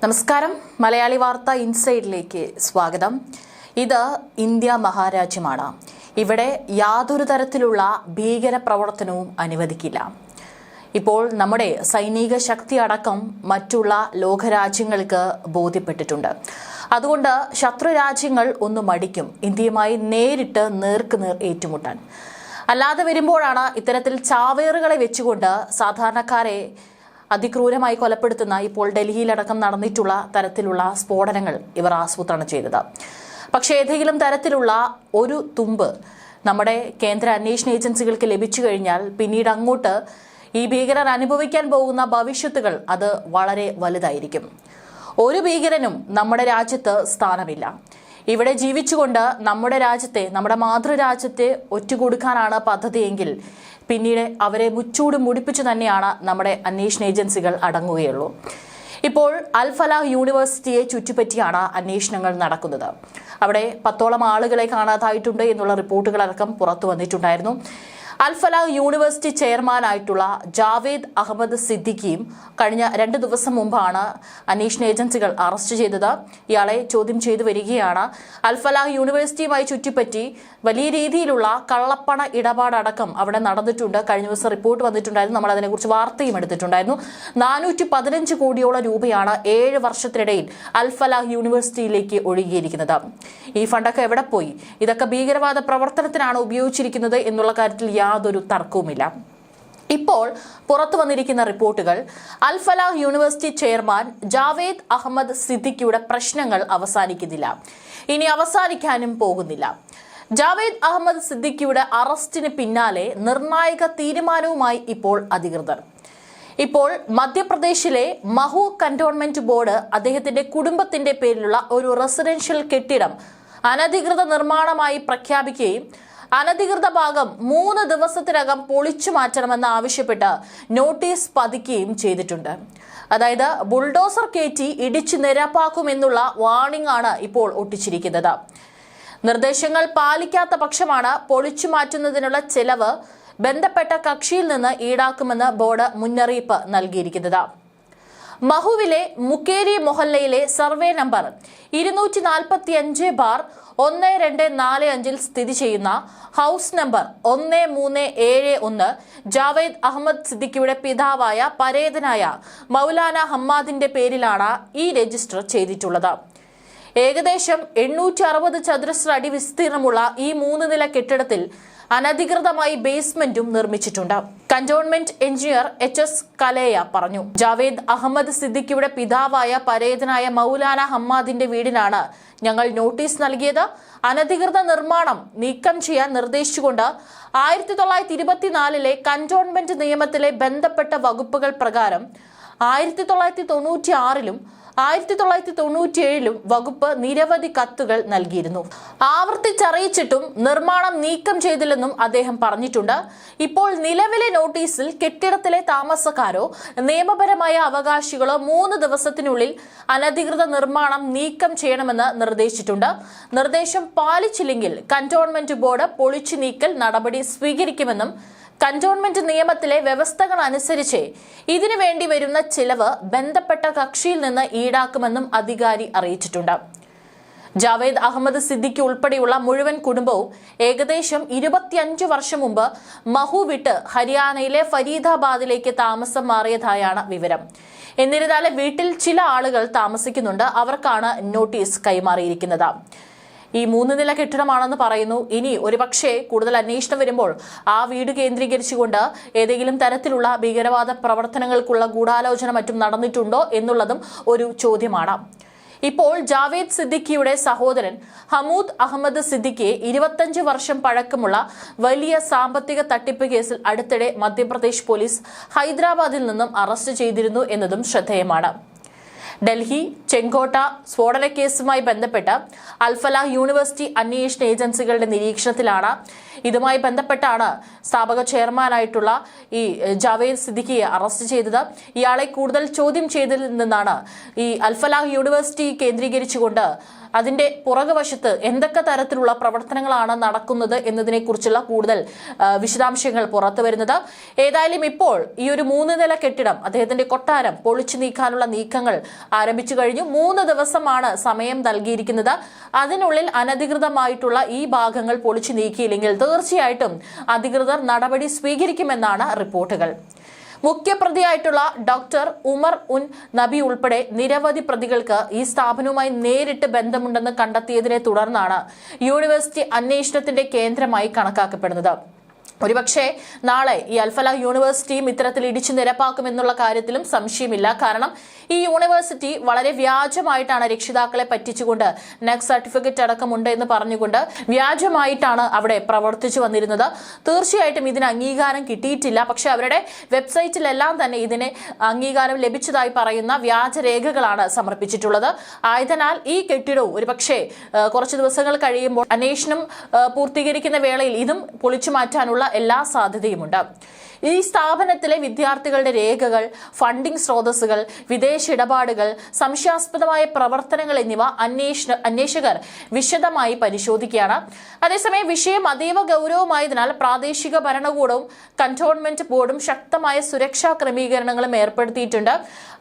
നമസ്കാരം. മലയാളി വാർത്ത ഇൻസൈഡിലേക്ക് സ്വാഗതം. ഇത് ഇന്ത്യ മഹാരാജ്യമാണ്. ഇവിടെ യാതൊരു തരത്തിലുള്ള ഭീകര പ്രവർത്തനവും അനുവദിക്കില്ല. ഇപ്പോൾ നമ്മുടെ സൈനിക ശക്തി അടക്കം മറ്റുള്ള ലോകരാജ്യങ്ങൾക്ക് ബോധ്യപ്പെട്ടിട്ടുണ്ട്. അതുകൊണ്ട് ശത്രു രാജ്യങ്ങൾ ഒന്ന് മടിക്കും ഇന്ത്യയുമായി നേരിട്ട് നേർക്കുനേർ ഏറ്റുമുട്ടാൻ. അല്ലാതെ വരുമ്പോഴാണ് ഇത്തരത്തിൽ ചാവേറുകളെ വെച്ചുകൊണ്ട് സാധാരണക്കാരെ അതിക്രൂരമായി കൊലപ്പെടുത്തുന്ന ഇപ്പോൾ ഡൽഹിയിലടക്കം നടന്നിട്ടുള്ള തരത്തിലുള്ള സ്ഫോടനങ്ങൾ ഇവർ ആസൂത്രണം ചെയ്തത്. പക്ഷേ ഏതെങ്കിലും തരത്തിലുള്ള ഒരു തുമ്പ് നമ്മുടെ കേന്ദ്ര അന്വേഷണ ഏജൻസികൾക്ക് ലഭിച്ചു കഴിഞ്ഞാൽ പിന്നീട് അങ്ങോട്ട് ഈ ഭീകരർ അനുഭവിക്കാൻ പോകുന്ന ഭവിഷ്യത്തുകൾ അത് വളരെ വലുതായിരിക്കും. ഒരു ഭീകരനും നമ്മുടെ രാജ്യത്ത് സ്ഥാനമില്ല. ഇവിടെ ജീവിച്ചുകൊണ്ട് നമ്മുടെ രാജ്യത്തെ, നമ്മുടെ മാതൃരാജ്യത്തെ ഒറ്റുകൊടുക്കാനാണ് പദ്ധതിയെങ്കിൽ പിന്നീട് അവരെ മുച്ചൂട് മുടിപ്പിച്ചു തന്നെയാണ് നമ്മുടെ അന്വേഷണ ഏജൻസികൾ അടങ്ങുകയുള്ളൂ. ഇപ്പോൾ അൽ ഫലാഹ് യൂണിവേഴ്സിറ്റിയെ ചുറ്റിപ്പറ്റിയാണ് അന്വേഷണങ്ങൾ നടക്കുന്നത്. അവിടെ 10ഓളം ആളുകളെ കാണാതായിട്ടുണ്ട് എന്നുള്ള റിപ്പോർട്ടുകളടക്കം പുറത്തു വന്നിട്ടുണ്ടായിരുന്നു. അൽ ഫലാഹ് യൂണിവേഴ്സിറ്റി ചെയർമാനായിട്ടുള്ള ജാവേദ് അഹമ്മദ് സിദ്ദിഖിയും കഴിഞ്ഞ 2 ദിവസം മുമ്പാണ് അന്വേഷണ ഏജൻസികൾ അറസ്റ്റ് ചെയ്തത്. ഇയാളെ ചോദ്യം ചെയ്തു വരികയാണ്. അൽ ഫലാഹ് യൂണിവേഴ്സിറ്റിയുമായി ചുറ്റിപ്പറ്റി വലിയ രീതിയിലുള്ള കള്ളപ്പണ ഇടപാടടക്കം അവിടെ നടന്നിട്ടുണ്ട്. കഴിഞ്ഞ ദിവസം റിപ്പോർട്ട് വന്നിട്ടുണ്ടായിരുന്നു. നമ്മൾ അതിനെക്കുറിച്ച് വാർത്തയും എടുത്തിട്ടുണ്ടായിരുന്നു. 415 കോടിയോളം രൂപയാണ് 7 വർഷത്തിനിടയിൽ അൽ ഫലാഹ് യൂണിവേഴ്സിറ്റിയിലേക്ക് ഒഴുകിയിരിക്കുന്നത്. ഈ ഫണ്ടൊക്കെ എവിടെ പോയി? ഇതൊക്കെ ഭീകരവാദ പ്രവർത്തനത്തിനാണ് ഉപയോഗിച്ചിരിക്കുന്നത് എന്നുള്ള കാര്യത്തിൽ യാതൊരു തർക്കവുമില്ല. ഇപ്പോൾ പുറത്തു വന്നിരിക്കുന്ന റിപ്പോർട്ടുകൾ അൽ ഫലാഹ് യൂണിവേഴ്സിറ്റി ചെയർമാൻ ജാവേദ് അഹമ്മദ് സിദ്ദിഖിയുടെ പ്രശ്നങ്ങൾ അവസാനിക്കുന്നില്ല, ഇനി അവസാനിക്കാനും പോകുന്നില്ല. ജാവേദ് അഹമ്മദ് സിദ്ദിഖിയുടെ അറസ്റ്റിന് പിന്നാലെ നിർണായക തീരുമാനവുമായി ഇപ്പോൾ അധികൃതർ. ഇപ്പോൾ മധ്യപ്രദേശിലെ മഹു കന്റോൺമെന്റ് ബോർഡ് അദ്ദേഹത്തിന്റെ കുടുംബത്തിന്റെ പേരിലുള്ള ഒരു റെസിഡൻഷ്യൽ കെട്ടിടം അനധികൃത നിർമ്മാണമായി പ്രഖ്യാപിക്കുകയും അനധികൃത ഭാഗം 3 ദിവസത്തിനകം പൊളിച്ചു മാറ്റണമെന്ന് ആവശ്യപ്പെട്ട് നോട്ടീസ് പതിക്കുകയും ചെയ്തിട്ടുണ്ട്. അതായത് ബുൾഡോസർ കയറ്റി ഇടിച്ചു നിരപ്പാക്കുമെന്നുള്ള വാർണിംഗ് ആണ് ഇപ്പോൾ ഒട്ടിച്ചിരിക്കുന്നത്. നിർദ്ദേശങ്ങൾ പാലിക്കാത്ത പക്ഷമാണ് പൊളിച്ചു മാറ്റുന്നതിനുള്ള ചെലവ് ബന്ധപ്പെട്ട കക്ഷിയിൽ നിന്ന് ഈടാക്കുമെന്ന് ബോർഡ് മുന്നറിയിപ്പ് നൽകിയിരിക്കുന്നത്. മഹുവിലെ മുക്കേരി മൊഹല്ലയിലെ സർവേ നമ്പർ 245/1245 സ്ഥിതി ചെയ്യുന്ന ഹൌസ് നമ്പർ 1371 ജാവേദ് അഹമ്മദ് സിദ്ദിഖിയുടെ പിതാവായ പരേതനായ മൗലാന ഹമ്മാദിന്റെ പേരിലാണ് ഈ രജിസ്റ്റർ ചെയ്തിട്ടുള്ളത്. ഏകദേശം 860 ചതുരശ്ര അടി വിസ്തീർണമുള്ള ഈ 3 നില കെട്ടിടത്തിൽ അനധികൃതമായി ബേസ്മെന്റും നിർമ്മിച്ചിട്ടുണ്ട്. കന്റോൺമെന്റ് എഞ്ചിനീയർ HS കലേയ പറഞ്ഞു. ജാവേദ് അഹമ്മദ് സിദ്ദിഖിയുടെ പിതാവായ പരേതനായ മൗലാന ഹമ്മാദിന്റെ വീടിനാണ് ഞങ്ങൾ നോട്ടീസ് നൽകിയത്. അനധികൃത നിർമ്മാണം നീക്കം ചെയ്യാൻ നിർദ്ദേശിച്ചുകൊണ്ട് 1924 കന്റോൺമെന്റ് നിയമത്തിലെ ബന്ധപ്പെട്ട വകുപ്പുകൾ പ്രകാരം 1996 1997 വകുപ്പ് നിരവധി കത്തുകൾ നൽകിയിരുന്നു. ആവർത്തിച്ചറിയിച്ചിട്ടും നിർമ്മാണം നീക്കം ചെയ്തില്ലെന്നും അദ്ദേഹം പറഞ്ഞിട്ടുണ്ട്. ഇപ്പോൾ നിലവിലെ നോട്ടീസിൽ കെട്ടിടത്തിലെ താമസക്കാരോ നിയമപരമായ അവകാശികളോ 3 ദിവസത്തിനുള്ളിൽ അനധികൃത നിർമ്മാണം നീക്കം ചെയ്യണമെന്ന് നിർദ്ദേശിച്ചിട്ടുണ്ട്. നിർദ്ദേശം പാലിച്ചില്ലെങ്കിൽ കന്റോൺമെന്റ് ബോർഡ് പൊളിച്ചു നീക്കൽ നടപടി സ്വീകരിക്കുമെന്നും കന്റോൺമെന്റ് നിയമത്തിലെ വ്യവസ്ഥകൾ അനുസരിച്ച് ഇതിനു വേണ്ടി വരുന്ന ചിലവ് ബന്ധപ്പെട്ട കക്ഷിയിൽ നിന്ന് ഈടാക്കുമെന്നും അധികാരി അറിയിച്ചിട്ടുണ്ട്. ജാവേദ് അഹമ്മദ് സിദ്ദിഖി ഉൾപ്പെടെയുള്ള മുഴുവൻ കുടുംബവും ഏകദേശം 25 വർഷം മുമ്പ് മഹു വിട്ട് ഹരിയാനയിലെ ഫരീദാബാദിലേക്ക് താമസം മാറിയതായാണ് വിവരം. എന്നിരുന്നാലും വീട്ടിൽ ചില ആളുകൾ താമസിക്കുന്നുണ്ട്. അവർക്കാണ് നോട്ടീസ് കൈമാറിയിരിക്കുന്നത്. ഈ 3 നില കെട്ടിടമാണെന്ന് പറയുന്നു. ഇനി ഒരുപക്ഷെ കൂടുതൽ അന്വേഷണം വരുമ്പോൾ ആ വീട് കേന്ദ്രീകരിച്ചുകൊണ്ട് ഏതെങ്കിലും തരത്തിലുള്ള ഭീകരവാദ പ്രവർത്തനങ്ങൾക്കുള്ള ഗൂഢാലോചന മറ്റും നടന്നിട്ടുണ്ടോ എന്നുള്ളതും ഒരു ചോദ്യമാണ്. ഇപ്പോൾ ജാവേദ് സിദ്ദിഖിയുടെ സഹോദരൻ ഹമൂദ് അഹമ്മദ് സിദ്ദിഖിയെ 25 വർഷം പഴക്കമുള്ള വലിയ സാമ്പത്തിക തട്ടിപ്പ് കേസിൽ അടുത്തിടെ മധ്യപ്രദേശ് പോലീസ് ഹൈദരാബാദിൽ നിന്നും അറസ്റ്റ് ചെയ്തിരുന്നു എന്നതും ശ്രദ്ധേയമാണ്. ഡൽഹി ചെങ്കോട്ട സ്ഫോടന കേസുമായി ബന്ധപ്പെട്ട് അൽ ഫലാഹ് യൂണിവേഴ്സിറ്റി അന്വേഷണ ഏജൻസികളുടെ നിരീക്ഷണത്തിലാണ്. ഇതുമായി ബന്ധപ്പെട്ടാണ് സ്ഥാപക ചെയർമാനായിട്ടുള്ള ഈ ജാവേദ് സിദ്ദിഖിയെ അറസ്റ്റ് ചെയ്തത്. ഇയാളെ കൂടുതൽ ചോദ്യം ചെയ്തതിൽ നിന്നാണ് ഈ അൽ ഫലാഹ് യൂണിവേഴ്സിറ്റി കേന്ദ്രീകരിച്ചുകൊണ്ട് അതിന്റെ പുറകുവശത്ത് എന്തൊക്കെ തരത്തിലുള്ള പ്രവർത്തനങ്ങളാണ് നടക്കുന്നത് എന്നതിനെ കുറിച്ചുള്ള കൂടുതൽ വിശദാംശങ്ങൾ പുറത്തു വരുന്നത്. ഏതായാലും ഇപ്പോൾ ഈ ഒരു 3 നില കെട്ടിടം, അദ്ദേഹത്തിന്റെ കൊട്ടാരം പൊളിച്ചു നീക്കാനുള്ള നീക്കങ്ങൾ ആരംഭിച്ചു കഴിഞ്ഞു. 3 ദിവസമാണ് സമയം നൽകിയിരിക്കുന്നത്. അതിനുള്ളിൽ അനധികൃതമായിട്ടുള്ള ഈ ഭാഗങ്ങൾ പൊളിച്ചു നീക്കിയില്ലെങ്കിൽ തീർച്ചയായിട്ടും അധികൃതർ നടപടി സ്വീകരിക്കുമെന്നാണ് റിപ്പോർട്ടുകൾ. മുഖ്യപ്രതിയായിട്ടുള്ള ഡോക്ടർ ഉമർ ഉൻ നബി ഉൾപ്പെടെ നിരവധി പ്രതികൾക്ക് ഈ സ്ഥാപനവുമായി നേരിട്ട് ബന്ധമുണ്ടെന്ന് കണ്ടെത്തിയതിനെ തുടർന്നാണ് യൂണിവേഴ്സിറ്റി അന്വേഷണത്തിന്റെ കേന്ദ്രമായി കണക്കാക്കപ്പെടുന്നത്. ഒരുപക്ഷെ നാളെ ഈ അൽഫലാഹ് യൂണിവേഴ്സിറ്റിയും ഇത്തരത്തിൽ ഇടിച്ചു നിരപ്പാക്കുമെന്നുള്ള കാര്യത്തിലും സംശയമില്ല. കാരണം ഈ യൂണിവേഴ്സിറ്റി വളരെ വ്യാജമായിട്ടാണ് രക്ഷിതാക്കളെ പറ്റിച്ചുകൊണ്ട് നെക് സർട്ടിഫിക്കറ്റ് അടക്കമുണ്ട് എന്ന് പറഞ്ഞുകൊണ്ട് വ്യാജമായിട്ടാണ് അവിടെ പ്രവർത്തിച്ചു വന്നിരുന്നത്. തീർച്ചയായിട്ടും ഇതിന് അംഗീകാരം കിട്ടിയിട്ടില്ല. പക്ഷെ അവരുടെ വെബ്സൈറ്റിലെല്ലാം തന്നെ ഇതിന് അംഗീകാരം ലഭിച്ചതായി പറയുന്ന വ്യാജരേഖകളാണ് സമർപ്പിച്ചിട്ടുള്ളത്. ആയതിനാൽ ഈ കെട്ടിടവും ഒരുപക്ഷെ കുറച്ച് ദിവസങ്ങൾ കഴിയുമ്പോൾ അന്വേഷണം പൂർത്തീകരിക്കുന്ന വേളയിൽ ഇതും പൊളിച്ചു മാറ്റാനുള്ള എല്ലാ സാധ്യതയുമുണ്ട്. ഈ സ്ഥാപനത്തിലെ വിദ്യാർത്ഥികളുടെ രേഖകൾ, ഫണ്ടിംഗ് സ്രോതസ്സുകൾ, വിദേശ ഇടപാടുകൾ, സംശയാസ്പദമായ പ്രവർത്തനങ്ങൾ എന്നിവ അന്വേഷകർ വിശദമായി പരിശോധിക്കുകയാണ്. അതേസമയം വിഷയം അതീവ ഗൗരവമായതിനാൽ പ്രാദേശിക ഭരണകൂടവും കന്റോൺമെന്റ് ബോർഡും ശക്തമായ സുരക്ഷാ ക്രമീകരണങ്ങളും ഏർപ്പെടുത്തിയിട്ടുണ്ട്.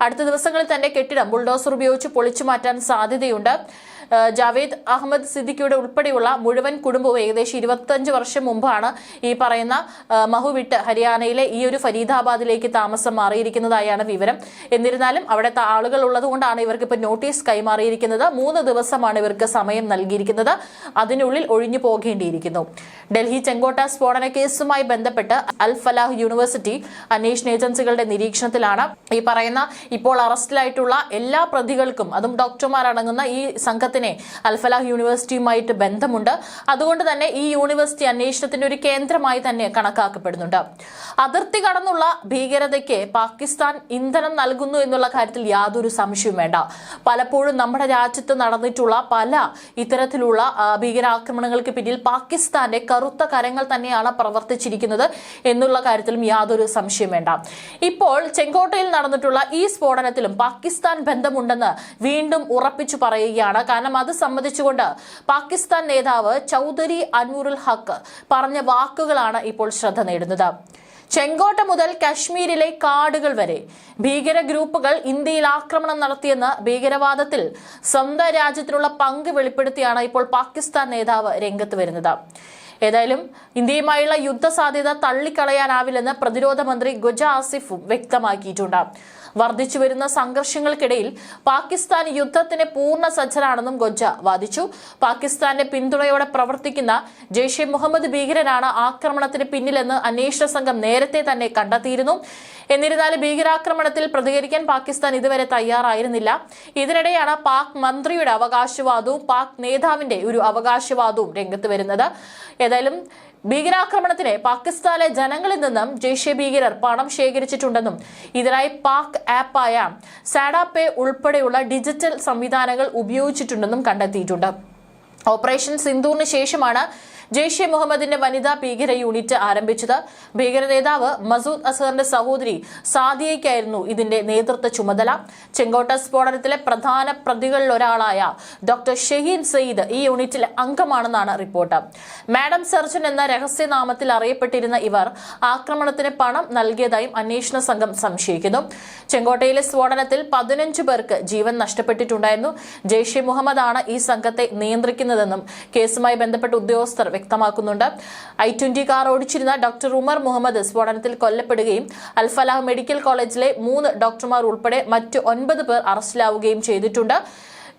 അടുത്ത ദിവസങ്ങളിൽ തന്നെ കെട്ടിടം ബുൾഡോസർ ഉപയോഗിച്ച് പൊളിച്ചു മാറ്റാൻ സാധ്യതയുണ്ട്. ജാവേദ് അഹമ്മദ് സിദ്ദിഖിയുടെ ഉൾപ്പെടെയുള്ള മുഴുവൻ കുടുംബവും ഏകദേശം 25 വർഷം മുമ്പാണ് ഈ പറയുന്ന മഹു വിട്ട് ഹരിയാനയിലെ ഈ ഒരു ഫരീദാബാദിലേക്ക് താമസം മാറിയിരിക്കുന്നതായാണ് വിവരം. എന്നിരുന്നാലും അവിടുത്തെ ആളുകൾ ഉള്ളതുകൊണ്ടാണ് ഇവർക്ക് ഇപ്പോൾ നോട്ടീസ് കൈമാറിയിരിക്കുന്നത്. 3 ദിവസമാണ് ഇവർക്ക് സമയം നൽകിയിരിക്കുന്നത്. അതിനുള്ളിൽ ഒഴിഞ്ഞു പോകേണ്ടിയിരിക്കുന്നു. ഡൽഹി ചെങ്കോട്ട സ്ഫോടന കേസുമായി ബന്ധപ്പെട്ട് അൽ ഫലാഹ് യൂണിവേഴ്സിറ്റി അന്വേഷണ ഏജൻസികളുടെ നിരീക്ഷണത്തിലാണ്. ഈ പറയുന്ന ഇപ്പോൾ അറസ്റ്റിലായിട്ടുള്ള എല്ലാ പ്രതികൾക്കും, അതും ഡോക്ടർമാരടങ്ങുന്ന ഈ സംഘത്തിന് അൽ ഫലാഹ് യൂണിവേഴ്സിറ്റിയുമായിട്ട് ബന്ധമുണ്ട്. അതുകൊണ്ട് തന്നെ ഈ യൂണിവേഴ്സിറ്റി അന്വേഷണത്തിന്റെ ഒരു കേന്ദ്രമായി തന്നെ കണക്കാക്കപ്പെടുന്നുണ്ട്. അതിർത്തി കടന്നുള്ള ഭീകരതയ്ക്ക് പാകിസ്ഥാൻ ഇന്ധനം നൽകുന്നു എന്നുള്ള കാര്യത്തിൽ യാതൊരു സംശയവും വേണ്ട. പലപ്പോഴും നമ്മുടെ രാജ്യത്ത് നടന്നിട്ടുള്ള പല ഇത്തരത്തിലുള്ള ഭീകരാക്രമണങ്ങൾക്ക് പിന്നിൽ പാകിസ്ഥാന്റെ കറുത്ത കരങ്ങൾ തന്നെയാണ് പ്രവർത്തിച്ചിരിക്കുന്നത് എന്നുള്ള കാര്യത്തിലും യാതൊരു സംശയം വേണ്ട. ഇപ്പോൾ ചെങ്കോട്ടയിൽ നടന്നിട്ടുള്ള ഈ സ്ഫോടനത്തിലും പാകിസ്ഥാൻ ബന്ധമുണ്ടെന്ന് വീണ്ടും ഉറപ്പിച്ചു പറയുകയാണ്. കാരണം അത് സംബന്ധിച്ചുകൊണ്ട് പാകിസ്ഥാൻ നേതാവ് ചൗധരി അൻവറുൽ ഹക്ക് പറഞ്ഞ വാക്കുകളാണ് ഇപ്പോൾ ശ്രദ്ധ നേടുന്നത്. ചെങ്കോട്ട മുതൽ കശ്മീരിലെ കാടുകൾ വരെ ഭീകര ഗ്രൂപ്പുകൾ ഇന്ത്യയിൽ ആക്രമണം നടത്തിയെന്ന് ഭീകരവാദത്തിൽ സ്വന്തം രാജ്യത്തിനുള്ള പങ്ക് വെളിപ്പെടുത്തിയാണ് ഇപ്പോൾ പാകിസ്ഥാൻ നേതാവ് രംഗത്ത് വരുന്നത്. ഏതായാലും ഇന്ത്യയുമായുള്ള യുദ്ധ സാധ്യത തള്ളിക്കളയാനാവില്ലെന്ന് പ്രതിരോധ മന്ത്രി ഗുജ ആസിഫ് വ്യക്തമാക്കിയിട്ടുണ്ട്. വർദ്ധിച്ചു വരുന്ന സംഘർഷങ്ങൾക്കിടയിൽ പാകിസ്ഥാൻ യുദ്ധത്തിന് പൂർണ്ണ സജ്ജരാണെന്നും ഗൊജ്ജ വാദിച്ചു. പാകിസ്ഥാന്റെ പിന്തുണയോടെ പ്രവർത്തിക്കുന്ന ജെയ്ഷെ മുഹമ്മദ് ഭീകരരാണ് ആക്രമണത്തിന് പിന്നിലെന്ന് അന്വേഷണ സംഘം നേരത്തെ തന്നെ കണ്ടെത്തിയിരുന്നു. എന്നിരുന്നാലും ഭീകരാക്രമണത്തിൽ പ്രതികരിക്കാൻ പാകിസ്ഥാൻ ഇതുവരെ തയ്യാറായിരുന്നില്ല. ഇതിനിടെയാണ് പാക് മന്ത്രിയുടെ അവകാശവാദവും പാക് നേതാവിന്റെ ഒരു അവകാശവാദവും രംഗത്ത് വരുന്നത്. ഏതായാലും ഭീകരാക്രമണത്തിന് പാകിസ്ഥാനിലെ ജനങ്ങളിൽ നിന്നും ജെയ്ഷെ ഭീകരർ പണം ശേഖരിച്ചിട്ടുണ്ടെന്നും ഇതിനായി പാക് ആപ്പായ സാഡാപേ ഉൾപ്പെടെയുള്ള ഡിജിറ്റൽ സംവിധാനങ്ങൾ ഉപയോഗിച്ചിട്ടുണ്ടെന്നും കണ്ടെത്തിയിട്ടുണ്ട്. ഓപ്പറേഷൻ സിന്ദൂറിന് ശേഷമാണ് ജെയ്ഷെ മുഹമ്മദിന്റെ വനിതാ ഭീകര യൂണിറ്റ് ആരംഭിച്ചത്. ഭീകര നേതാവ് മസൂദ് അസഹറിന്റെ സഹോദരി സാദിയയ്ക്കായിരുന്നു ഇതിന്റെ നേതൃത്വ ചുമതല. ചെങ്കോട്ട സ്ഫോടനത്തിലെ പ്രധാന പ്രതികളിലൊരാളായ ഡോക്ടർ ഷഹീൻ സയ്യിദ് ഈ യൂണിറ്റിലെ അംഗമാണെന്നാണ് റിപ്പോർട്ട്. മാഡം സർജൻ എന്ന രഹസ്യനാമത്തിൽ അറിയപ്പെട്ടിരുന്ന ഇവർ ആക്രമണത്തിന് പണം നൽകിയതായും അന്വേഷണ സംഘം സംശയിക്കുന്നു. ചെങ്കോട്ടയിലെ സ്ഫോടനത്തിൽ 15 പേർക്ക് ജീവൻ നഷ്ടപ്പെട്ടിട്ടുണ്ടായിരുന്നു. ജെയ്ഷെ മുഹമ്മദാണ് ഈ സംഘത്തെ നിയന്ത്രിക്കുന്നതെന്നും കേസുമായി ബന്ധപ്പെട്ട ഉദ്യോഗസ്ഥർ വ്യക്തമാക്കുന്നുണ്ട്. i20 കാർ ഓടിച്ചിരുന്ന ഡോക്ടർ ഉമർ മുഹമ്മദ് സ്ഫോടനത്തിൽ കൊല്ലപ്പെടുകയും അൽ ഫലാഹ് മെഡിക്കൽ കോളേജിലെ 3 ഡോക്ടർമാർ ഉൾപ്പെടെ മറ്റ് 9 പേർ അറസ്റ്റിലാവുകയും ചെയ്തിട്ടുണ്ട്.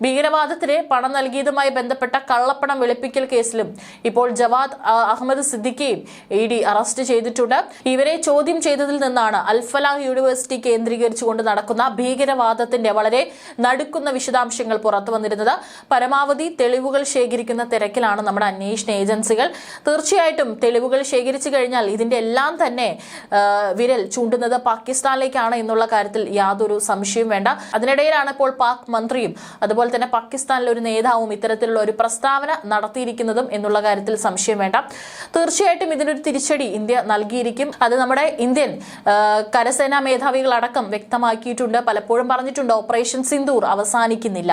ഭീകരവാദത്തിന് പണം നൽകിയതുമായി ബന്ധപ്പെട്ട കള്ളപ്പണം വെളുപ്പിക്കൽ കേസിലും ഇപ്പോൾ ജവാദ് അഹമ്മദ് സിദ്ദിഖിയെയും ED അറസ്റ്റ് ചെയ്തിട്ടുണ്ട്. ഇവരെ ചോദ്യം ചെയ്തതിൽ നിന്നാണ് അൽ ഫലാഹ് യൂണിവേഴ്സിറ്റി കേന്ദ്രീകരിച്ചുകൊണ്ട് നടക്കുന്ന ഭീകരവാദത്തിന്റെ വളരെ നടുക്കുന്ന വിശദാംശങ്ങൾ പുറത്തു വന്നിരുന്നത്. പരമാവധി തെളിവുകൾ ശേഖരിക്കുന്ന തിരക്കിലാണ് നമ്മുടെ അന്വേഷണ ഏജൻസികൾ. തീർച്ചയായിട്ടും തെളിവുകൾ ശേഖരിച്ചു കഴിഞ്ഞാൽ ഇതിന്റെ എല്ലാം തന്നെ വിരൽ ചൂണ്ടുന്നത് പാകിസ്ഥാനിലേക്കാണ് എന്നുള്ള കാര്യത്തിൽ യാതൊരു സംശയവും വേണ്ട. അതിനിടയിലാണ് ഇപ്പോൾ പാക് മന്ത്രിയും അതുപോലെ അതുപോലെ തന്നെ പാകിസ്ഥാനിലെ ഒരു നേതാവും ഇത്തരത്തിലുള്ള ഒരു പ്രസ്താവന നടത്തിയിരിക്കുന്നതും എന്നുള്ള കാര്യത്തിൽ സംശയം വേണ്ട. തീർച്ചയായിട്ടും ഇതിനൊരു തിരിച്ചടി ഇന്ത്യ നൽകിയിരിക്കും. അത് നമ്മുടെ ഇന്ത്യൻ കരസേനാ മേധാവികളടക്കം വ്യക്തമാക്കിയിട്ടുണ്ട്. പലപ്പോഴും പറഞ്ഞിട്ടുണ്ട് ഓപ്പറേഷൻ സിന്ദൂർ അവസാനിക്കുന്നില്ല,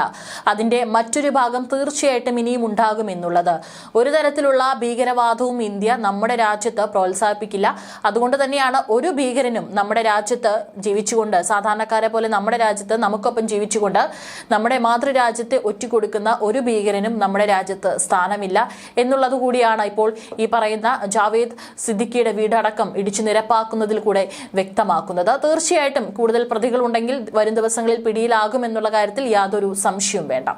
അതിന്റെ മറ്റൊരു ഭാഗം തീർച്ചയായിട്ടും ഇനിയും ഉണ്ടാകും എന്നുള്ളത്. ഒരു തരത്തിലുള്ള ഭീകരവാദവും ഇന്ത്യ നമ്മുടെ രാജ്യത്ത് പ്രോത്സാഹിപ്പിക്കില്ല. അതുകൊണ്ട് തന്നെയാണ് ഒരു ഭീകരനും നമ്മുടെ രാജ്യത്ത് ജീവിച്ചുകൊണ്ട്, സാധാരണക്കാരെ പോലെ നമ്മുടെ രാജ്യത്ത് നമുക്കൊപ്പം ജീവിച്ചുകൊണ്ട് നമ്മുടെ മാതൃരാജ്യത്തെ ഒറ്റിക്കൊടുക്കുന്ന ഒരു ഭീകരനും നമ്മുടെ രാജ്യത്ത് സ്ഥാനമില്ല എന്നുള്ളത് കൂടിയാണ് ഇപ്പോൾ ഈ പറയുന്ന ജാവേദ് സിദ്ദിഖിയുടെ വീടടക്കം ഇടിച്ചു നിരപ്പാക്കുന്നതിൽ കൂടെ വ്യക്തമാക്കുന്നത്. തീർച്ചയായിട്ടും കൂടുതൽ പ്രതികളുണ്ടെങ്കിൽ വരും ദിവസങ്ങളിൽ പിടിയിലാകുമെന്നുള്ള കാര്യത്തിൽ യാതൊരു സംശയവും വേണ്ട.